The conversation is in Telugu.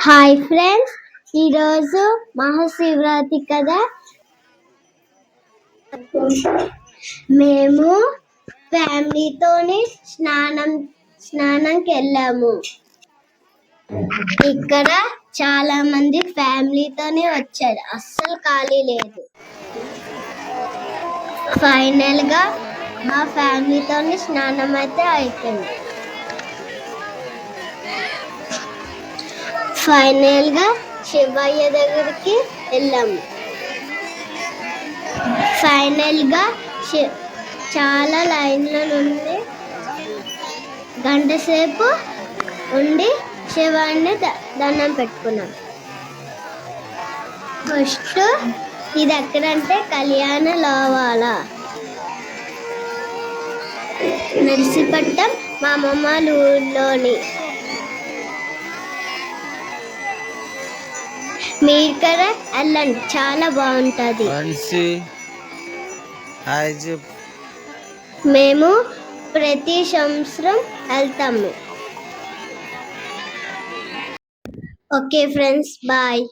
హాయ్ ఫ్రెండ్స్, ఈరోజు మహాశివరాత్రి కదా. మేము ఫ్యామిలీతోని స్నానంకి వెళ్ళాము. ఇక్కడ చాలా మంది ఫ్యామిలీతోనే వచ్చారు, అస్సలు ఖాళీ లేదు. ఫైనల్ గా మా ఫ్యామిలీతోని స్నానం అయితే అయిపోయింది. ఫైనల్ గా శివయ్య దగ్గరికి వెళ్ళాము. ఫైనల్ గా చాలా లైన్లో నుండి గంట సేపు ఉండి శివాన్ని దండం పెట్టుకున్నాం. ఫస్ట్ ఇది ఎక్కడంటే కళ్యాణ లోవాల నర్సీపట్నం మా అమ్మమ్మ ఊర్లోని. మీరు కూడా వెళ్ళండి, చాలా బాగుంటుంది. మేము ప్రతి సంవత్సరం వెళ్తాము. Okay friends, bye.